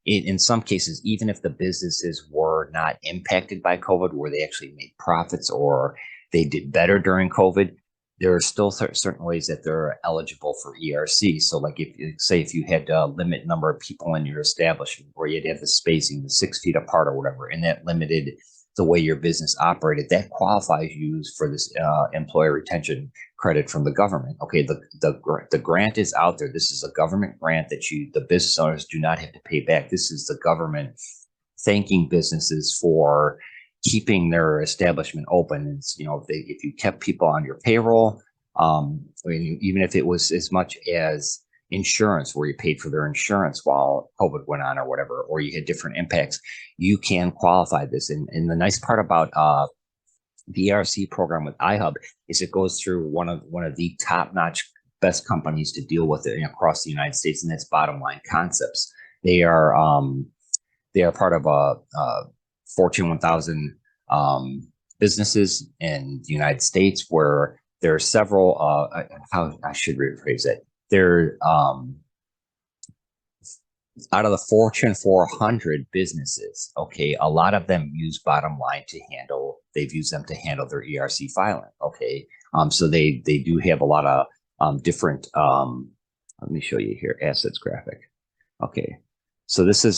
in some cases, even if the businesses were not impacted by COVID, where they actually made profits or they did better during COVID, there are still certain ways that they're eligible for ERC. So like if you had a limit number of people in your establishment, where you'd have the spacing, the 6 feet apart or whatever, and that limited the way your business operated, that qualifies you for this employee retention credit from the government. Okay, the grant is out there. This is a government grant that the business owners do not have to pay back. This is the government thanking businesses for keeping their establishment open. And if you kept people on your payroll, even if it was as much as insurance, where you paid for their insurance while COVID went on or whatever, or you had different impacts, you can qualify this. And the nice part about the ERC program with iHub is it goes through one of the top-notch best companies to deal with it across the United States, and that's Bottom Line Concepts. They are part of a Fortune 1000 businesses in the United States, where there are several. How I should rephrase it. They're out of the Fortune 400 businesses. Okay, a lot of them use Bottom Line they've used them to handle their ERC filing. Okay, so they do have a lot of different. Let me show you here, assets graphic. Okay, so this is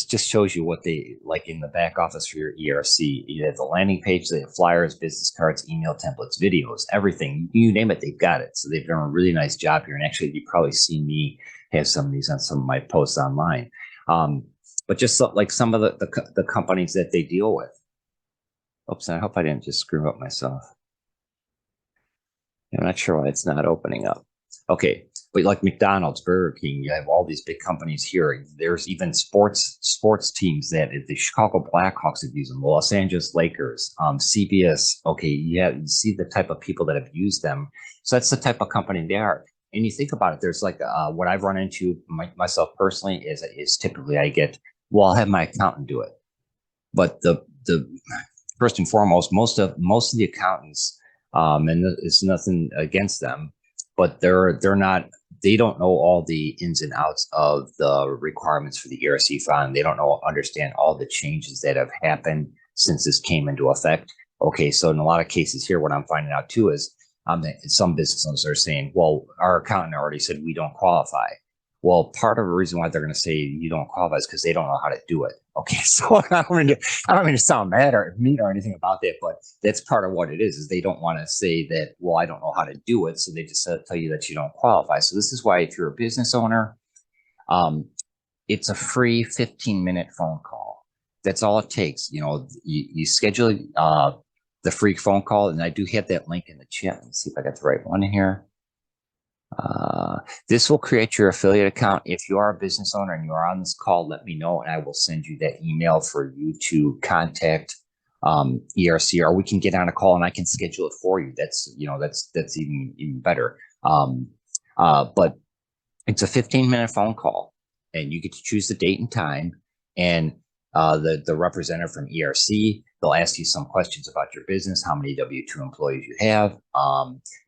just shows you what they like in the back office for your ERC. You have the landing page, they have flyers, business cards, email templates, videos, everything. You name it, they've got it. So they've done a really nice job here. And actually, you've probably seen me have some of these on some of my posts online. But just like some of the companies that they deal with. Oops, I hope I didn't just screw up myself. I'm not sure why it's not opening up. Okay, but like McDonald's, Burger King, you have all these big companies here. There's even sports teams that the Chicago Blackhawks have used them, the Los Angeles Lakers, CBS. Okay, yeah, you see the type of people that have used them. So that's the type of company they are. And you think about it, there's like what I've run into myself personally is typally I'll have my accountant do it. But the first and foremost, most of the accountants, and it's nothing against them, but they don't know all the ins and outs of the requirements for the ERC fund. They don't understand all the changes that have happened since this came into effect. Okay, so in a lot of cases here, what I'm finding out too is some business owners are saying, well, our accountant already said we don't qualify. Well, part of the reason why they're going to say you don't qualify is because they don't know how to do it. Okay, so I don't mean to sound mad or mean or anything about that, but that's part of what it is they don't want to say that, well, I don't know how to do it. So they just tell you that you don't qualify. So this is why if you're a business owner, It's a free 15-minute phone call. That's all it takes. You schedule the free phone call, and I do have that link in the chat. Let me see if I got the right one in here. This will create your affiliate account. If you are a business owner and you are on this call, let me know, and I will send you that email for you to contact ERC, or we can get on a call and I can schedule it for you. That's even better. But it's a 15-minute phone call, and you get to choose the date and time. And the representative from ERC, they'll ask you some questions about your business, how many W-2 employees you have.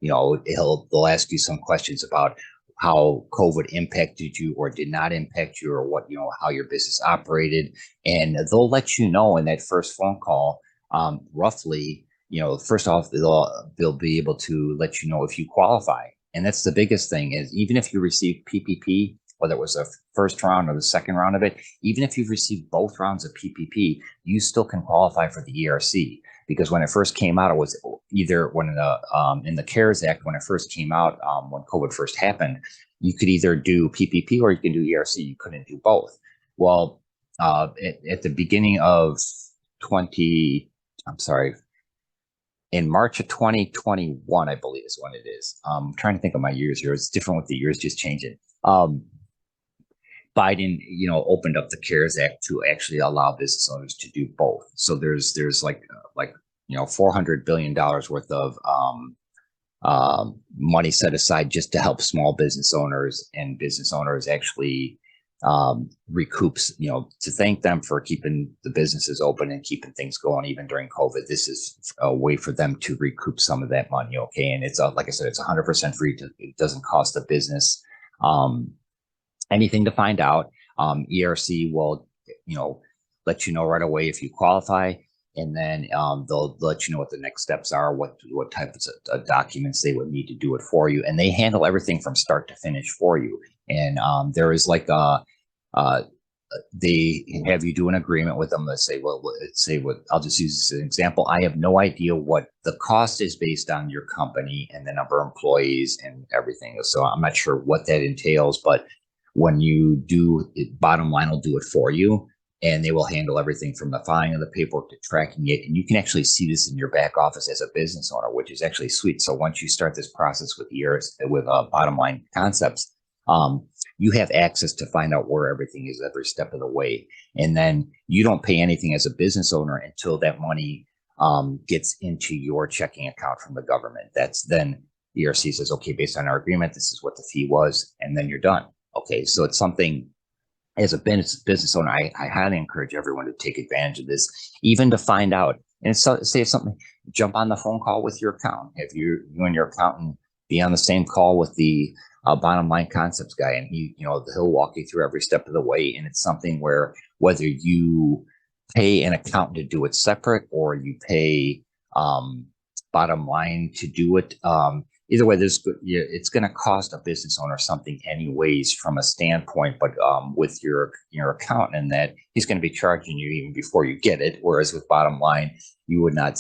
They'll ask you some questions about how COVID impacted you or did not impact you, or how your business operated. And they'll let you know in that first phone call, roughly, first off, they'll be able to let you know if you qualify. And that's the biggest thing, is even if you receive PPP, whether it was the first round or the second round of it, even if you've received both rounds of PPP, you still can qualify for the ERC. Because when it first came out, it was either in the CARES Act, when it first came out, when COVID first happened, you could either do PPP or you can do ERC. You couldn't do both. Well, at the beginning of in March of 2021, I believe is when it is. I'm trying to think of my years here. It's different with the years just changing. Biden, opened up the CARES Act to actually allow business owners to do both. So there's like $400 billion worth of money set aside just to help small business owners, and business owners actually recoups, to thank them for keeping the businesses open and keeping things going even during COVID. This is a way for them to recoup some of that money. Okay. And it's like I said, it's 100% free. It doesn't cost the business anything to find out. ERC will, let you know right away if you qualify, and then they'll let you know what the next steps are, what type of documents they would need to do it for you, and they handle everything from start to finish for you. And there is like they have you do an agreement with them. Let's say, I'll just use this as an example. I have no idea what the cost is based on your company and the number of employees and everything. So I'm not sure what that entails, but when you do it, Bottom Line will do it for you, and they will handle everything from the filing of the paperwork to tracking it. And you can actually see this in your back office as a business owner, which is actually sweet. So once you start this process with Bottom Line Concepts, you have access to find out where everything is every step of the way. And then you don't pay anything as a business owner until that money gets into your checking account from the government. That's then ERC says, okay, based on our agreement, this is what the fee was, and then you're done. Okay, so it's something, as a business owner, I highly encourage everyone to take advantage of this, even to find out. And say something, jump on the phone call with your accountant. If you and your accountant be on the same call with the Bottom Line Concepts guy, and he'll walk you through every step of the way. And it's something where whether you pay an accountant to do it separate, or you pay Bottom Line to do it, either way, it's going to cost a business owner something anyways from a standpoint, but with your accountant, and that he's going to be charging you even before you get it. Whereas with Bottom Line, you would not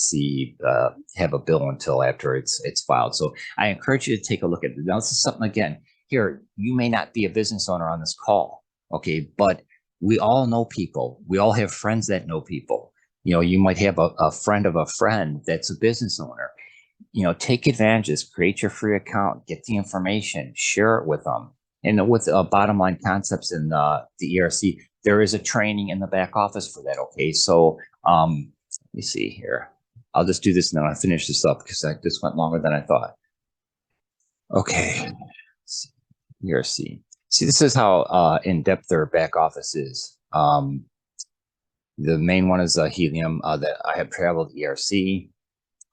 have a bill until after it's filed. So I encourage you to take a look at it. Now, this is something, again, here, you may not be a business owner on this call, okay, but we all know people. We all have friends that know people. You might have a friend of a friend that's a business owner. Take advantage of this, create your free account, get the information, share it with them. And with Bottom Line Concepts and the ERC, there is a training in the back office for that. Okay, so let me see here. I'll just do this and then I'll finish this up because this went longer than I thought. Okay, ERC. See, this is how in-depth their back office is. The main one is Helium that I have traveled ERC.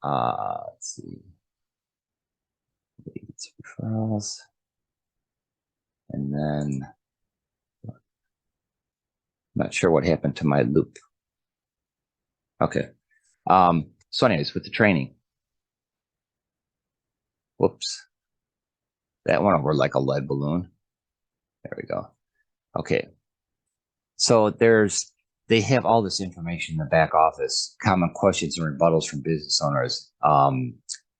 Let's see. Referrals. And then I'm not sure what happened to my loop. Okay. So anyways, with the training. Whoops. That went over like a lead balloon. There we go. Okay. So they have all this information in the back office, common questions and rebuttals from business owners,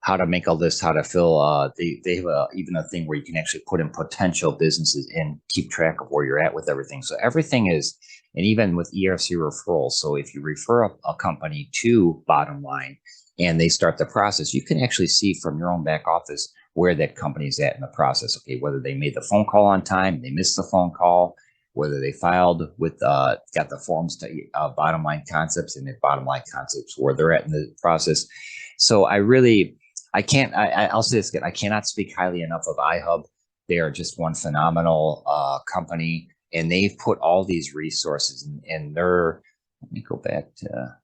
how to make a list, how to fill. They have even a thing where you can actually put in potential businesses and keep track of where you're at with everything. So everything is, and even with ERC referrals. So if you refer a company to Bottom Line and they start the process, you can actually see from your own back office where that company's at in the process. Okay, whether they made the phone call on time, they missed the phone call, whether they filed with got the forms to Bottom Line Concepts, and if Bottom Line Concepts where they're at in the process. So I can't. I'll say this again. I cannot speak highly enough of iHub. They are just one phenomenal company, and they've put all these resources in their. Let me go back to.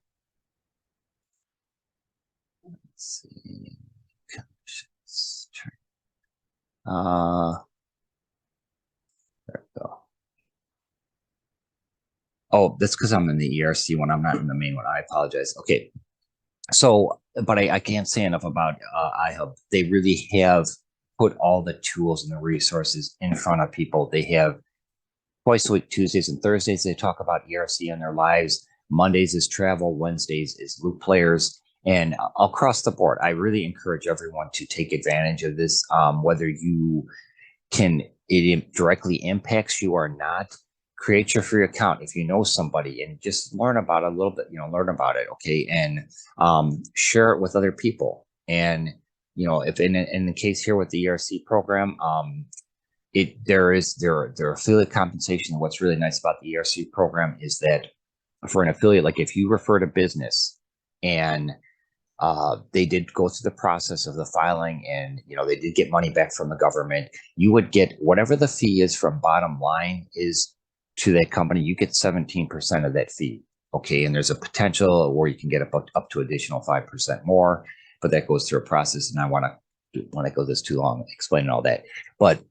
Let's see. There we go. Oh, that's because I'm in the ERC one. I'm not in the main one. I apologize. Okay. So, but I can't say enough about iHub. They really have put all the tools and the resources in front of people. They have twice a week, Tuesdays and Thursdays, they talk about ERC in their lives. Mondays is travel. Wednesdays is loop players. And across the board, I really encourage everyone to take advantage of this, whether you can, it directly impacts you or not. Create your free account if you know somebody and just learn about it a little bit, learn about it. Okay. And share it with other people. And, if in the case here with the ERC program, there affiliate compensation. What's really nice about the ERC program is that for an affiliate, like if you refer to business and they did go through the process of the filing and they did get money back from the government, you would get whatever the fee is from Bottom Line is to that company. You get 17% of that fee. Okay. And there's a potential where you can get up to additional 5% more, but that goes through a process. And I want to go this too long explaining all that, but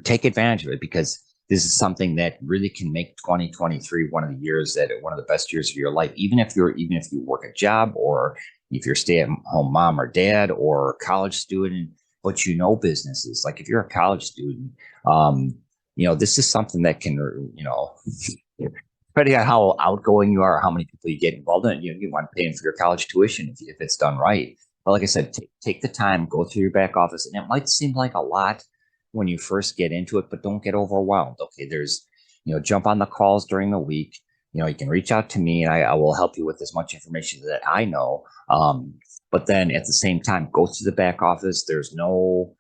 take advantage of it, because this is something that really can make 2023 one of the best years of your life. Even if you work a job, or if you're stay-at-home mom or dad or college student, but businesses. Like if you're a college student, this is something that can, depending on how outgoing you are, how many people you get involved in it, you want to pay for your college tuition if it's done right. But like I said, take the time, go through your back office, and it might seem like a lot when you first get into it, but don't get overwhelmed. Okay, there's, jump on the calls during the week. You can reach out to me, and I will help you with as much information that I know. But then at the same time, go through the back office. There's no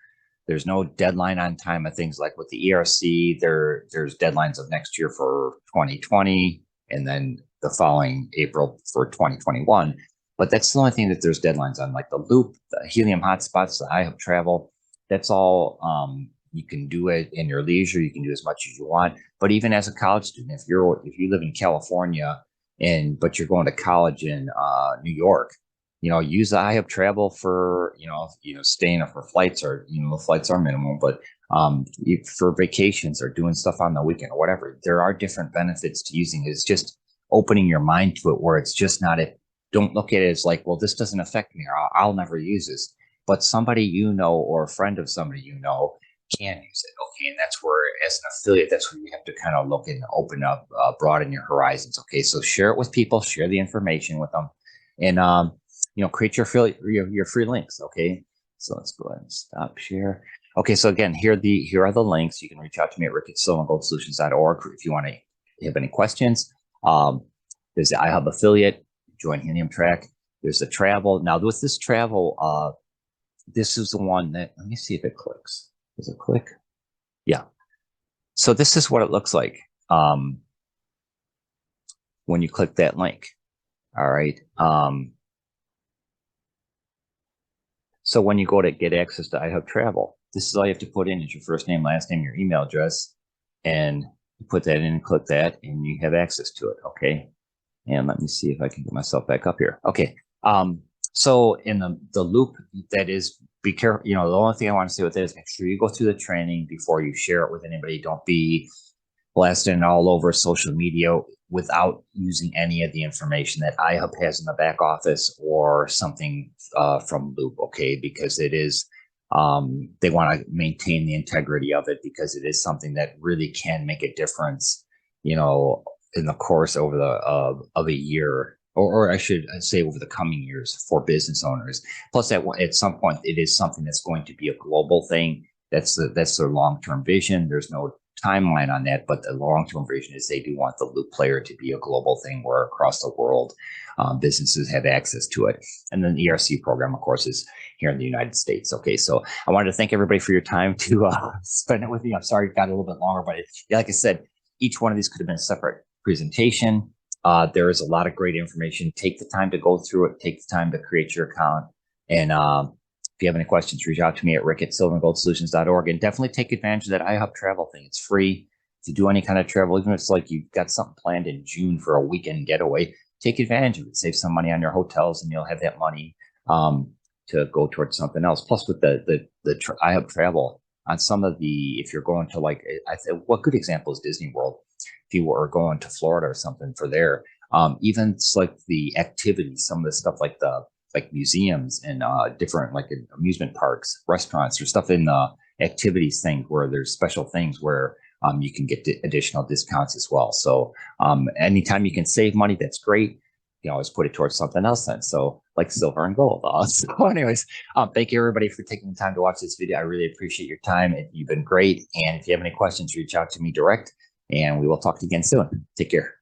deadline on time of things like with the ERC. There's deadlines of next year for 2020, and then the following April for 2021. But that's the only thing that there's deadlines on, like the loop, the helium hotspots, the iHub travel. That's all. You can do it in your leisure. You can do as much as you want. But even as a college student, if you live in California but you're going to college in New York, use the iHub travel for staying for flights, or the flights are minimal, but for vacations or doing stuff on the weekend or whatever. There are different benefits to using it. It's just opening your mind to it, where it's just not it. Don't look at it as like, well, this doesn't affect me, or I'll never use this. But somebody or a friend of somebody can use it. Okay. And that's where, as an affiliate, that's where you have to kind of look and open up, broaden your horizons. Okay. So share it with people, share the information with them, and, create your free links. Okay. So let's go ahead and stop share. Okay. So again, here are the links. You can reach out to me at rick@silvergoaldsolutions.org if you want to have any questions. There's the iHub affiliate, join Helium Track. There's the travel. Now with this travel, this is the one that, let me see if it clicks. Does it click? Yeah. So this is what it looks like when you click that link. All right. So when you go to get access to iHub Travel, this is all you have to put in is your first name, last name, your email address, and you put that in and click that, and you have access to it. Okay. And let me see if I can get myself back up here. Okay. So in the loop, that is, be careful. The only thing I want to say with that is make sure you go through the training before you share it with anybody. Don't be blasting it all over social media without using any of the information that iHub has in the back office or something from Loop. Okay, because it is, they want to maintain the integrity of it, because it is something that really can make a difference, in the course over of a year or I should say over the coming years for business owners. Plus, at some point, it is something that's going to be a global thing. That's their long-term vision. There's no timeline on that, but the long-term vision is they do want the loop player to be a global thing where across the world businesses have access to it. And then the ERC program, of course, is here in the United States. Okay, so I wanted to thank everybody for your time to spend it with me. I'm sorry it got a little bit longer, but like I said, each one of these could have been a separate presentation. There is a lot of great information. Take the time to go through it. Take the time to create your account. And if you have any questions, reach out to me at rick@silverandgoldsolutions.org, and definitely take advantage of that iHub travel thing. It's free. If you do any kind of travel, even if it's like you've got something planned in June for a weekend getaway, take advantage of it. Save some money on your hotels, and you'll have that money to go towards something else. Plus, with the iHub travel on some of the, if you're going to like, what good example is Disney World? If you were going to Florida or something for there, even it's like the activities, some of the stuff like museums and different like amusement parks, restaurants, or stuff in the activities thing where there's special things where you can get additional discounts as well. So anytime you can save money, that's great. You can always put it towards something else then. So like silver and gold. So anyways, thank you everybody for taking the time to watch this video. I really appreciate your time. You've been great. And if you have any questions, reach out to me direct, and we will talk to you again soon. Take care.